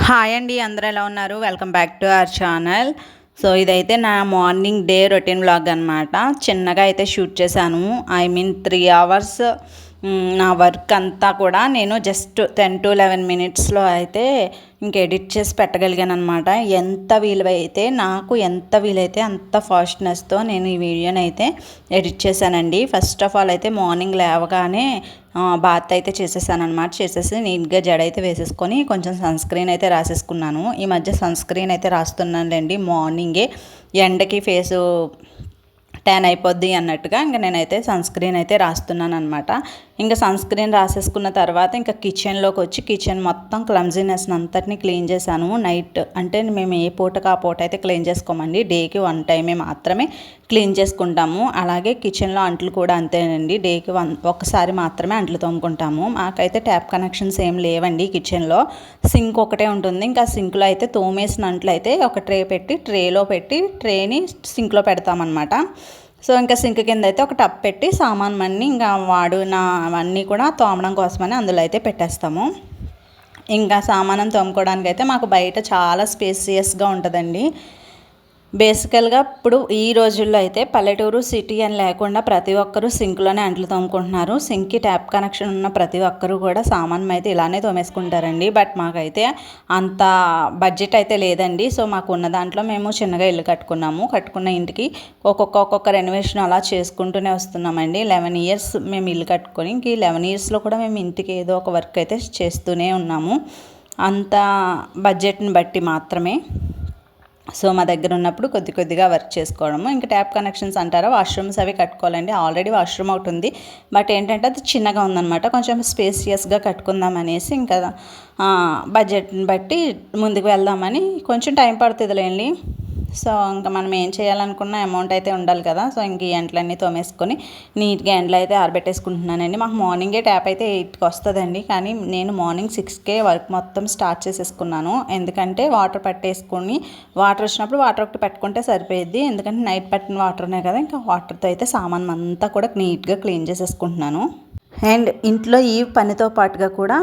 Hi అండి, అందరూ ఎలా ఉన్నారు? Welcome back to our channel. So ఇదైతే నా మార్నింగ్ డే రొటీన్ వ్లాగ్ అనమాట. చిన్నగా అయితే షూట్ చేశాను. 3 అవర్స్ నా వర్క్ అంతా కూడా నేను జస్ట్ 10 to 11 మినిట్స్లో అయితే ఇంక ఎడిట్ చేసి పెట్టగలిగాను అనమాట. ఎంత వీలైతే అంత ఫాస్ట్నెస్తో నేను ఈ వీడియోని అయితే ఎడిట్ చేశానండి. ఫస్ట్ ఆఫ్ ఆల్ అయితే మార్నింగ్ లేవగానే బాత్ అయితే చేసేసాను అనమాట. చేసేసి నీట్గా జడ అయితే వేసేసుకొని కొంచెం సన్ స్క్రీన్ అయితే రాసేసుకున్నాను. ఈ మధ్య సన్ స్క్రీన్ అయితే రాస్తున్నానులేండి. మార్నింగే ఎండకి ఫేసు ట్యాన్ అయిపోద్ది అన్నట్టుగా ఇంకా నేనైతే సన్ స్క్రీన్ అయితే రాస్తున్నాను అనమాట. ఇంకా సన్ స్క్రీన్ రాసేసుకున్న తర్వాత ఇంకా కిచెన్లోకి వచ్చి కిచెన్ మొత్తం క్లమ్జీనెస్ అంతటిని క్లీన్ చేశాను. నైట్ అంటే మేము ఏ పూటకు ఆ పూట అయితే క్లీన్ చేసుకోమండి. డేకి 1 టైమే మాత్రమే క్లీన్ చేసుకుంటాము. అలాగే కిచెన్లో అంట్లు కూడా అంతేనండి. డేకి ఒకసారి మాత్రమే అంట్లు తోముకుంటాము. మాకైతే ట్యాప్ కనెక్షన్స్ ఏం లేవండి. కిచెన్లో సింక్ ఒకటే ఉంటుంది. ఇంకా సింక్లో అయితే తోమేసిన అంట్లు అయితే ఒక ట్రేలో పెట్టి ట్రేని సింక్లో పెడతామన్నమాట. సో ఇంకా సింక్ కింద అయితే ఒక టప్ పెట్టి సామాన్లన్నీ ఇంకా అవన్నీ కూడా తోమడం కోసమని అందులో అయితే పెట్టేస్తాము. ఇంకా సామానం తోముకోవడానికి అయితే మాకు బయట చాలా స్పేసియస్గా ఉంటుందండి. బేసికల్గా ఇప్పుడు ఈ రోజుల్లో అయితే పల్లెటూరు సిటీ అని లేకుండా ప్రతి ఒక్కరూ సింక్లోనే అంట్లు తోముకుంటున్నారు. సింక్కి ట్యాప్ కనెక్షన్ ఉన్న ప్రతి ఒక్కరూ కూడా సామానం అయితే ఇలానే తోమేసుకుంటారండి. బట్ మాకైతే అంత బడ్జెట్ అయితే లేదండి. సో మాకు ఉన్న దాంట్లో మేము చిన్నగా ఇల్లు కట్టుకున్న ఇంటికి ఒక్కొక్క రెనోవేషన్ అలా చేసుకుంటూనే వస్తున్నామండి. 11 ఇయర్స్ మేము ఇల్లు కట్టుకొని ఇంక 11 ఇయర్స్లో కూడా మేము ఇంటికి ఏదో ఒక వర్క్ అయితే చేస్తూనే ఉన్నాము. అంత బడ్జెట్ని బట్టి మాత్రమే. సో మా దగ్గర ఉన్నప్పుడు కొద్దిగా వర్క్ చేసుకోవడము. ఇంకా ట్యాప్ కనెక్షన్స్ అంటారా, వాష్రూమ్స్ అవి కట్టుకోవాలండి. ఆల్రెడీ వాష్రూమ్ ఒకటి ఉంది. బట్ ఏంటంటే అది చిన్నగా ఉందన్నమాట. కొంచెం స్పేసియస్గా కట్టుకుందాం అనేసి ఇంకా బడ్జెట్ని బట్టి ముందుకు వెళ్దామని కొంచెం టైం పడుతుందిలేండి. సో ఇంకా మనం ఏం చేయాలనుకున్న అమౌంట్ అయితే ఉండాలి కదా. సో ఇంక ఈ ఎండలన్నీ తోమేసుకొని నీట్గా ఎండలు అయితే ఆరబెట్టేసుకుంటున్నానండి. మాకు మార్నింగే ట్యాప్ అయితే 8కి వస్తుందండి. కానీ నేను మార్నింగ్ 6కే వర్క్ మొత్తం స్టార్ట్ చేసేసుకున్నాను. ఎందుకంటే వాటర్ పట్టేసుకొని వాటర్ వచ్చినప్పుడు వాటర్ ఒకటి పెట్టుకుంటే సరిపోయిద్ది. ఎందుకంటే నైట్ పట్టిన వాటర్ ఉన్నాయి కదా, ఇంకా వాటర్తో అయితే సామాన్ అంతా కూడా నీట్గా క్లీన్ చేసేసుకుంటున్నాను. అండ్ ఇంట్లో ఈ పనితో పాటుగా కూడా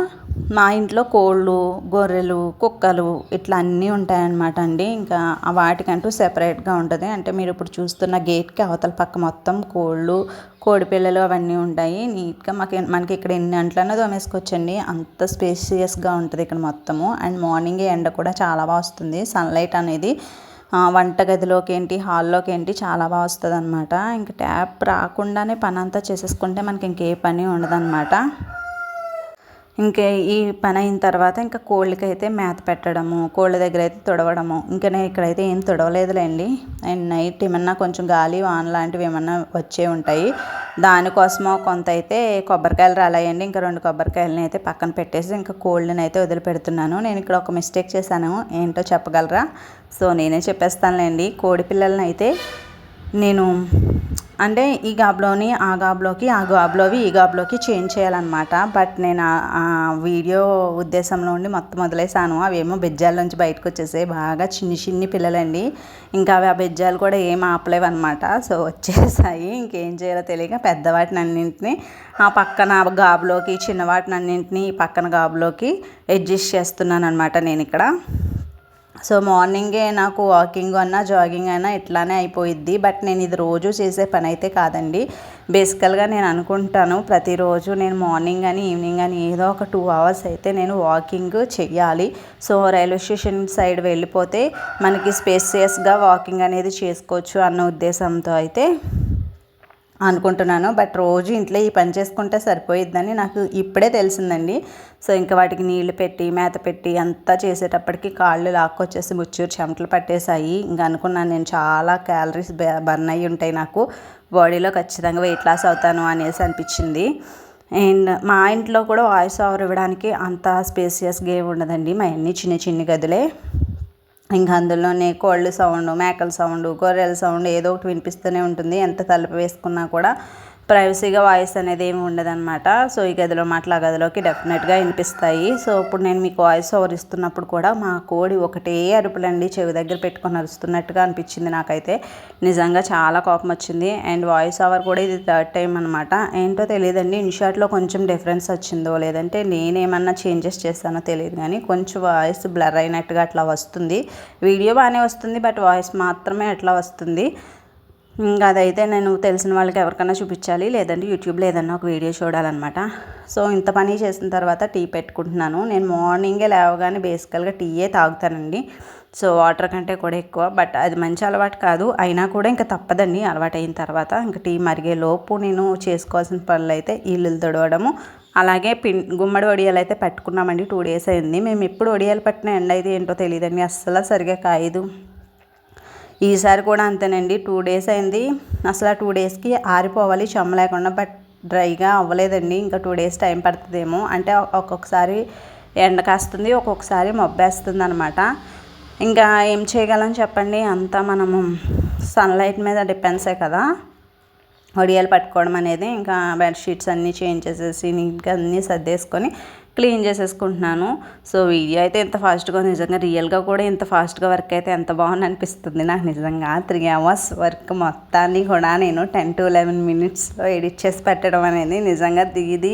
మా ఇంట్లో కోళ్ళు, గొర్రెలు, కుక్కలు ఇట్లా అన్నీ ఉంటాయన్నమాట అండి. ఇంకా వాటికంటూ సెపరేట్గా ఉంటుంది. అంటే మీరు ఇప్పుడు చూస్తున్న గేట్కి అవతల పక్క మొత్తం కోడి పిల్లలు అవన్నీ ఉంటాయి. నీట్గా మనకి ఇక్కడ ఎన్ని అంట్లన్నా తోమేసుకోవచ్చండి. అంత స్పేసియస్గా ఉంటుంది ఇక్కడ మొత్తము. అండ్ మార్నింగే ఎండ కూడా చాలా బాగా వస్తుంది. సన్లైట్ అనేది వంటగదిలోకి ఏంటి, హాల్లోకి ఏంటి చాలా బాగా వస్తుంది అనమాట. ఇంక ట్యాప్ రాకుండానే పని అంతా చేసేసుకుంటే మనకి ఇంకే పని ఉండదన్నమాట. ఇంకే ఈ పని అయిన తర్వాత ఇంకా కోళ్ళకైతే మేత పెట్టడము, కోళ్ళ దగ్గర అయితే తుడవడము. ఇంకా నేను ఇక్కడైతే ఏం తుడవలేదులేండి. అండ్ నైట్ ఏమన్నా కొంచెం గాలి వాన లాంటివి ఏమన్నా వచ్చే ఉంటాయి. దానికోసమో కొంత అయితే కొబ్బరికాయలు రాలేయండి. ఇంకా 2 కొబ్బరికాయలని అయితే పక్కన పెట్టేసి ఇంకా కోళ్ళని అయితే వదిలిపెడుతున్నాను. నేను ఇక్కడ ఒక మిస్టేక్ చేశాను, ఏంటో చెప్పగలరా? సో నేనే చెప్పేస్తానులేండి. కోడి పిల్లలని అయితే నేను అంటే ఈ గాబ్లోని ఆ గాబ్లోకి, ఆ గాబ్లోవి ఈ గాబ్లోకి చేంజ్ చేయాలన్నమాట. బట్ నేను ఆ వీడియో ఉద్దేశంలో ఉండి మొత్తం వదిలేసాను. అవేమో బెజ్జాల నుంచి బయటకు వచ్చేసాయి. బాగా చిన్ని పిల్లలండి. ఇంకా అవి ఆ బెజ్జాలు కూడా ఏం ఆపలేవన్నమాట. సో వచ్చేసాయి. ఇంకేం చేయాలో తెలియక పెద్దవాటిని అన్నింటినీ ఆ పక్కన గాబులోకి, చిన్నవాటిని అన్నింటినీ ఈ పక్కన గాబులోకి అడ్జస్ట్ చేస్తున్నాను అనమాట నేను ఇక్కడ. సో మార్నింగే నాకు వాకింగ్ అన్నా జాగింగ్ అయినా ఇట్లానే అయిపోయిద్ది. బట్ నేను ఇది రోజు చేసే పని అయితే కాదండి. బేసికల్గా నేను అనుకుంటాను ప్రతిరోజు నేను మార్నింగ్ కానీ ఈవినింగ్ కానీ ఏదో ఒక 2 అవర్స్ అయితే నేను వాకింగ్ చెయ్యాలి. సో రైల్వే స్టేషన్ సైడ్ వెళ్ళిపోతే మనకి స్పేసియస్గా వాకింగ్ అనేది చేసుకోవచ్చు అన్న ఉద్దేశంతో అయితే అనుకుంటున్నాను. బట్ రోజు ఇంట్లో ఈ పని చేసుకుంటే సరిపోయిద్దని నాకు ఇప్పుడే తెలిసిందండి. సో ఇంకా వాటికి నీళ్లు పెట్టి మేత పెట్టి అంతా చేసేటప్పటికి కాళ్ళు లాక్కొచ్చేసి ముచ్చూరు చెమటలు పట్టేశాయి. ఇంకా అనుకున్నాను నేను చాలా క్యాలరీస్ బర్న్ అయ్యి ఉంటాయి, నాకు బాడీలో ఖచ్చితంగా వెయిట్ లాస్ అవుతాను అనేసి అనిపించింది. అండ్ మా ఇంట్లో కూడా వాయిస్ ఓవర్ ఇవ్వడానికి అంత స్పేసియస్గా ఏమి ఉండదండి. మా అన్ని చిన్న గదులే. ఇంకా అందులోనే కోళ్ళ సౌండ్, మేకల సౌండ్, గొర్రెల సౌండ్ ఏదో ఒకటి వినిపిస్తూనే ఉంటుంది. ఎంత తలుపు వేసుకున్నా కూడా ప్రైవసీగా వాయిస్ అనేది ఏమి ఉండదన్నమాట. సో ఈ గదిలో మాటలు ఆ గదిలోకి డెఫినెట్గా వినిపిస్తాయి. సో ఇప్పుడు నేను మీకు వాయిస్ ఓవర్ ఇస్తున్నప్పుడు కూడా మా కోడి ఒకటే అరుపులండి, చెవి దగ్గర పెట్టుకొని అరుస్తున్నట్టుగా అనిపించింది నాకైతే. నిజంగా చాలా కోపం వచ్చింది. అండ్ వాయిస్ ఓవర్ కూడా ఇది 3rd టైం అనమాట. ఏంటో తెలియదండి, ఇన్షాట్లో కొంచెం డిఫరెన్స్ వచ్చిందో లేదంటే నేనేమన్నా చేంజెస్ చేస్తానో తెలియదు, కానీ కొంచెం వాయిస్ బ్లర్ అయినట్టుగా అట్లా వస్తుంది. వీడియో బాగానే వస్తుంది, బట్ వాయిస్ మాత్రమే అట్లా వస్తుంది. ఇంకా అదైతే నేను తెలిసిన వాళ్ళకి ఎవరికైనా చూపించాలి, లేదంటే యూట్యూబ్లో ఏదన్నా ఒక వీడియో చూడాలన్నమాట. సో ఇంత పని చేసిన తర్వాత టీ పెట్టుకుంటున్నాను. నేను మార్నింగే లేవగానే బేసికల్గా టీయే తాగుతానండి. సో వాటర్ కంటే కూడా ఎక్కువ, బట్ అది మంచి అలవాటు కాదు. అయినా కూడా ఇంకా తప్పదండి, అలవాటు అయిన తర్వాత. ఇంకా టీ మరిగే లోపు నేను చేసుకోవాల్సిన పనులు అయితే ఇల్లు తుడవడము, అలాగే గుమ్మడి వడియాలు అయితే పట్టుకున్నామండి. 2 డేస్ అయింది. మేము ఎప్పుడు వడియాలు పట్టిన ఎండ అయితే ఏంటో తెలియదండి, అస్సలు సరిగా కాయదు. ఈసారి కూడా అంతేనండి, 2 డేస్ అయింది. అసలు ఆ 2 డేస్కి ఆరిపోవాలి చెమ్మ లేకుండా, బట్ డ్రైగా అవ్వలేదండి. ఇంకా 2 డేస్ టైం పడుతుందేమో. అంటే ఒక్కొక్కసారి ఎండ కాస్తుంది, ఒక్కొక్కసారి మబ్బేస్తుంది అనమాట. ఇంకా ఏం చేయగలం చెప్పండి, అంతా మనము సన్లైట్ మీద డిపెండ్సే కదా వడియాలు పట్టుకోవడం అనేది. ఇంకా బెడ్షీట్స్ అన్నీ చేంజ్ చేసేసి నీట్గా అన్నీ సర్దేసుకొని క్లీన్ చేసేసుకుంటున్నాను. సో వీడియో అయితే ఎంత ఫాస్ట్గా, నిజంగా రియల్గా కూడా ఇంత ఫాస్ట్గా వర్క్ అయితే ఎంత బాగుంది అనిపిస్తుంది నాకు నిజంగా. 3 hours వర్క్ మొత్తాన్ని కూడా నేను 10 to 11 minutesలో ఎడిట్ చేసి పెట్టడం అనేది నిజంగా ఇది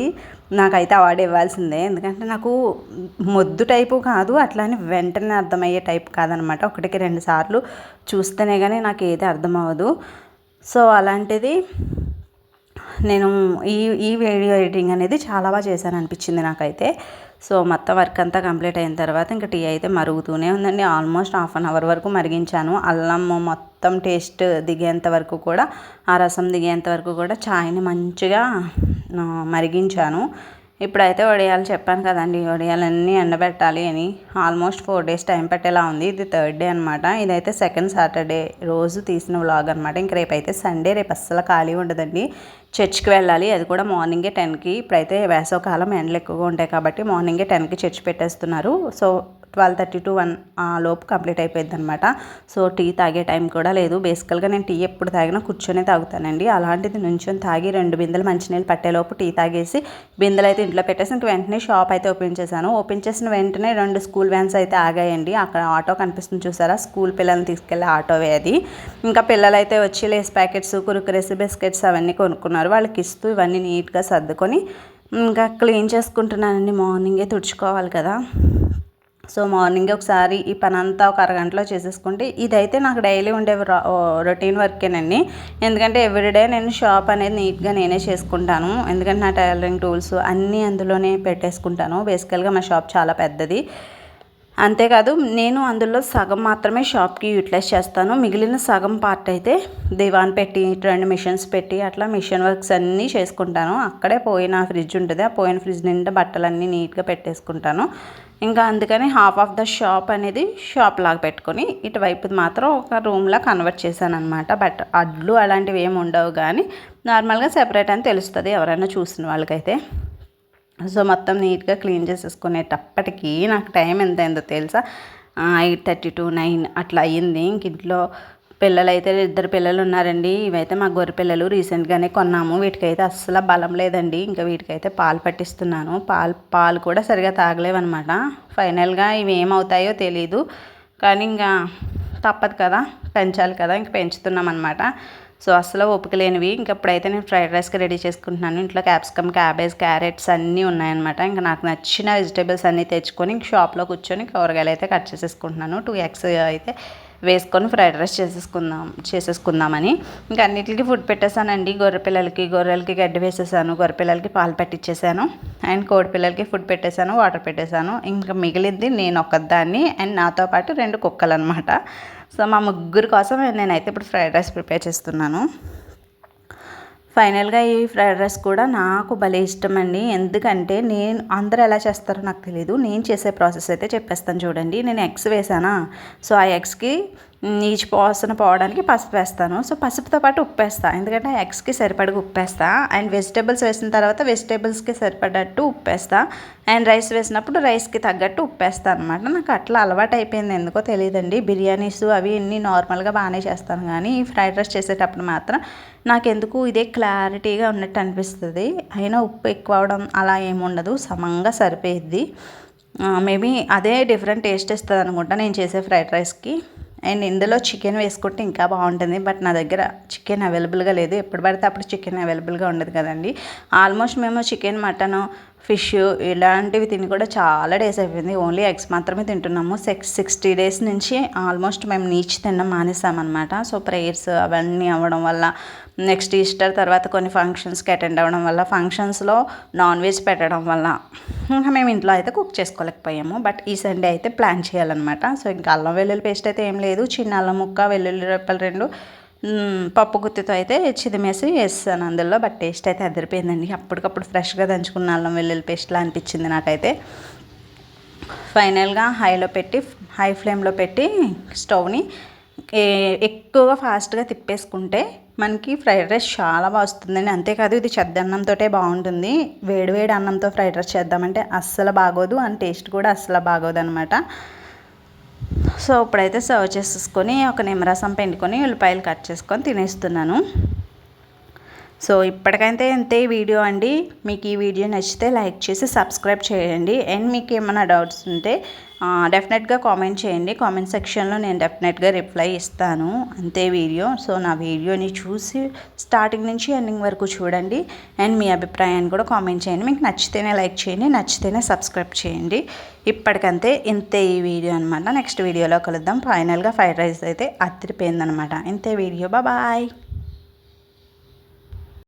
నాకైతే అవార్డు ఇవ్వాల్సిందే. ఎందుకంటే నాకు మొద్దు టైపు కాదు, అట్లానే వెంటనే అర్థమయ్యే టైప్ కాదనమాట. 1కి 2 సార్లు చూస్తేనే కానీ నాకు ఏది అర్థం అవ్వదు. సో అలాంటిది నేను ఈ వీడియో ఎడిటింగ్ అనేది చాలా బాగా చేశాను అనిపించింది నాకైతే. సో మొత్తం వర్క్ అంతా కంప్లీట్ అయిన తర్వాత ఇంకా టీ అయితే మరుగుతూనే ఉందండి. ఆల్మోస్ట్ 1/2 hour వరకు మరిగించాను. అల్లం మొత్తం టేస్ట్ దిగేంత వరకు కూడా, ఆ రసం దిగేంత వరకు కూడా ఛాయ్ని మంచిగా మరిగించాను. ఇప్పుడైతే వడియాలు చెప్పాను కదండి, వడియాలన్నీ ఎండబెట్టాలి అని. ఆల్మోస్ట్ 4 days టైం పట్టేలా ఉంది. ఇది 3rd డే అనమాట. ఇదైతే 2nd Saturday రోజు తీసిన వ్లాగ్ అనమాట. ఇంక రేపైతే సండే, రేపు అస్సలు ఖాళీ ఉండదండి. చర్చ్కి వెళ్ళాలి, అది కూడా మార్నింగే 10కి. ఇప్పుడైతే వేసవకాలం ఎండలు ఎక్కువగా ఉంటాయి కాబట్టి మార్నింగే 10కి చర్చ్ పెట్టేస్తున్నారు. సో 12:30 to 1 ఆ లోపు కంప్లీట్ అయిపోయింది అనమాట. సో టీ తాగే టైం కూడా లేదు. బేసికల్గా నేను టీ ఎప్పుడు తాగినా కూర్చొని తాగుతానండి. అలాంటిది నుంచొని తాగి 2 బిందెలు మంచినీళ్ళు పట్టేలోపు టీ తాగేసి బిందెలు అయితే ఇంట్లో పెట్టేసి ఇంక వెంటనే షాప్ అయితే ఓపెన్ చేశాను. ఓపెన్ చేసిన వెంటనే 2 స్కూల్ వ్యాన్స్ అయితే ఆగాయండి. అక్కడ ఆటో కనిపిస్తుంది చూసారా, స్కూల్ పిల్లల్ని తీసుకెళ్ళి ఆటోవే అది. ఇంకా పిల్లలు అయితే వచ్చి లేస్ ప్యాకెట్స్, కురుకురేస్, బిస్కెట్స్ అవన్నీ కొనుక్కున్నారు. వాళ్ళకి ఇస్తూ ఇవన్నీ నీట్గా సర్దుకొని ఇంకా క్లీన్ చేసుకుంటున్నానండి. మార్నింగే తుడుచుకోవాలి కదా. సో మార్నింగ్ ఒకసారి ఈ పని అంతా ఒక అరగంటలో చేసేసుకుంటే, ఇదైతే నాకు డైలీ ఉండే రొటీన్ వర్కేనండి. ఎందుకంటే ఎవ్రీడే నేను షాప్ అనేది నీట్గా నేనే చేసుకుంటాను. ఎందుకంటే నా టైలరింగ్ టూల్స్ అన్నీ అందులోనే పెట్టేసుకుంటాను. బేసికల్గా మా షాప్ చాలా పెద్దది. అంతేకాదు నేను అందులో సగం మాత్రమే షాప్కి యూటిలైజ్ చేస్తాను. మిగిలిన సగం పార్ట్ అయితే దివాన్ పెట్టి 2 మిషన్స్ పెట్టి అట్లా మిషన్ వర్క్స్ అన్నీ చేసుకుంటాను. అక్కడే పోయిన ఫ్రిడ్జ్ ఉంటుంది, ఆ పోయిన ఫ్రిడ్జ్ నిండా బట్టలన్నీ నీట్గా పెట్టేసుకుంటాను. ఇంకా అందుకని హాఫ్ ఆఫ్ ద షాప్ అనేది షాప్ లాగా పెట్టుకొని ఇటువైపు మాత్రం ఒక రూమ్లా కన్వర్ట్ చేశాను అనమాట. బట్ అడ్లు అలాంటివి ఏమి ఉండవు, కానీ నార్మల్గా సెపరేట్ అని తెలుస్తుంది ఎవరైనా చూసిన వాళ్ళకైతే. సో మొత్తం నీట్గా క్లీన్ చేసేసుకునేటప్పటికి నాకు టైం ఎంత అయిందో తెలుసా, 8:30 to 9 అట్లా అయ్యింది. ఇంక ఇంట్లో పిల్లలు అయితే 2 పిల్లలు ఉన్నారండి. ఇవైతే మా గొర్రె పిల్లలు రీసెంట్గానే కొన్నాము. వీటికైతే అస్సలు బలం లేదండి. ఇంకా వీటికైతే పాలు పట్టిస్తున్నాను. పాలు కూడా సరిగా తాగలేవన్నమాట. ఫైనల్గా ఇవి ఏమవుతాయో తెలీదు, కానీ ఇంకా తప్పదు కదా, పెంచాలి కదా, ఇంక పెంచుతున్నాం అనమాట. సో అస్సలు ఓపిక లేనివి. ఇంకప్పుడైతే నేను ఫ్రైడ్ రైస్కి రెడీ చేసుకుంటున్నాను. ఇంట్లో క్యాప్సికమ్, క్యాబేజ్, క్యారెట్స్ అన్నీ ఉన్నాయన్నమాట. ఇంకా నాకు నచ్చిన వెజిటేబుల్స్ అన్నీ తెచ్చుకొని ఇంక షాప్లో కూర్చొని కూరగాయలు అయితే కట్ చేసేసుకుంటున్నాను. 2 eggs అయితే వేసుకొని ఫ్రైడ్ రైస్ చేసేసుకుందామని ఇంకా అన్నిటికీ ఫుడ్ పెట్టేశానండి. గొర్రెలకి గడ్డి వేసేసాను, గొర్రె పిల్లలకి పాలు పెట్టించేసాను, అండ్ కోడి పిల్లలకి ఫుడ్ పెట్టేశాను, వాటర్ పెట్టేశాను. ఇంకా మిగిలింది నేను ఒక్కదాన్ని అండ్ నాతో పాటు 2 కుక్కలు అనమాట. సో మా ముగ్గురు కోసం నేనైతే ఇప్పుడు ఫ్రైడ్ రైస్ ప్రిపేర్ చేస్తున్నాను. ఫైనల్గా ఈ ఫ్రైడ్ రైస్ కూడా నాకు భలే ఇష్టం అండి. ఎందుకంటే అందరూ ఎలా చేస్తారో నాకు తెలీదు, నేను చేసే ప్రాసెస్ అయితే చెప్పేస్తాను చూడండి. నేను ఎగ్స్ వేసానా, సో ఆ ఎగ్స్కి నీచు వాసన పోవడానికి పసుపు వేస్తాను. సో పసుపుతో పాటు ఉప్పు వేస్తాను, ఎందుకంటే ఎగ్స్కి సరిపడగా ఉప్పు వేస్తాను. అండ్ వెజిటేబుల్స్ వేసిన తర్వాత వెజిటేబుల్స్కి సరిపడట్టు ఉప్పు వేస్తాను. అండ్ రైస్ వేసినప్పుడు రైస్కి తగ్గట్టు ఉప్పు వేస్తాను అనమాట. నాకు అట్లా అలవాటు అయిపోయింది, ఎందుకో తెలియదండి. బిర్యానీస్ అవి అన్నీ నార్మల్గా బాగానే చేస్తాను, కానీ ఈ ఫ్రైడ్ రైస్ చేసేటప్పుడు మాత్రం నాకెందుకు ఇదే క్లారిటీగా ఉన్నట్టు అనిపిస్తుంది. అయినా ఉప్పు ఎక్కువ అవడం అలా ఏముండదు, సమంగా సరిపోయిద్ది. మేబీ అదే డిఫరెంట్ టేస్ట్ ఇస్తుంది అనుకుంటా నేను చేసే ఫ్రైడ్ రైస్కి. అండ్ ఇందులో చికెన్ వేసుకుంటే ఇంకా బాగుంటుంది, బట్ నా దగ్గర చికెన్ అవైలబుల్గా లేదు. ఎప్పుడు పడితే అప్పుడు చికెన్ అవైలబుల్గా ఉండదు కదండి. ఆల్మోస్ట్ మేము చికెన్, మటన్, ఫిష్ ఇలాంటివి తిని కూడా చాలా డేస్ అయిపోయింది. ఓన్లీ ఎగ్స్ మాత్రమే తింటున్నాము. 60 డేస్ నుంచి ఆల్మోస్ట్ మేము నీచు తినడం మానేసామన్నమాట. సో ప్రేయర్స్ అవన్నీ అవ్వడం వల్ల, నెక్స్ట్ ఈస్టర్ తర్వాత కొన్ని ఫంక్షన్స్కి అటెండ్ అవ్వడం వల్ల, ఫంక్షన్స్లో నాన్ వెజ్ పెట్టడం వల్ల ఇంకా మేము ఇంట్లో అయితే కుక్ చేసుకోలేకపోయాము. బట్ ఈ సండే అయితే ప్లాన్ చేయాలన్నమాట. సో ఇంకా అల్లం వెల్లుల్లి పేస్ట్ అయితే ఏం లేదు, చిన్న అల్లం ముక్క, వెల్లుల్లి రెప్పలు 2, పప్పు గుత్తితో అయితే చిదిమేసి వేస్తాను అందులో. బట్ టేస్ట్ అయితే అదిరిపోయిందండి. అప్పటికప్పుడు ఫ్రెష్గా దంచుకున్న అల్లం వెల్లుల్లి పేస్ట్లా అనిపించింది నాకైతే. ఫైనల్గా హై ఫ్లేమ్లో పెట్టి స్టవ్ని ఎక్కువగా ఫాస్ట్గా తిప్పేసుకుంటే మనకి ఫ్రైడ్ రైస్ చాలా బాగా వస్తుందండి. అంతేకాదు ఇది చెద్ద అన్నంతో బాగుంటుంది. వేడివేడి అన్నంతో ఫ్రైడ్ రైస్ చేద్దామంటే అస్సలు బాగోదు, అండ్ టేస్ట్ కూడా అస్సలు బాగోదు అనమాట. సో ఇప్పుడైతే సర్వ్ చేసేసుకొని ఒక నిమ్మరసం పిండుకొని ఉల్లిపాయలు కట్ చేసుకొని తినేస్తున్నాను. సో ఇప్పటికైతే ఇంతే వీడియో అండి. మీకు ఈ వీడియో నచ్చితే లైక్ చేసి సబ్స్క్రైబ్ చేయండి. అండ్ మీకు ఏమైనా డౌట్స్ ఉంటే డెఫినెట్గా కామెంట్ చేయండి. కామెంట్ సెక్షన్లో నేను డెఫినెట్గా రిప్లై ఇస్తాను. అంతే వీడియో. సో నా వీడియోని చూసి స్టార్టింగ్ నుంచి ఎండింగ్ వరకు చూడండి. అండ్ మీ అభిప్రాయాన్ని కూడా కామెంట్ చేయండి. మీకు నచ్చితేనే లైక్ చేయండి, నచ్చితేనే సబ్స్క్రైబ్ చేయండి. ఇప్పటికంతే ఇంతే ఈ వీడియో అనమాట. నెక్స్ట్ వీడియోలో కలుద్దాం. ఫైనల్గా ఫ్రైడ్ రైస్ అయితే అదిరిపోయిందనమాట. ఇంతే వీడియో. బాయ్.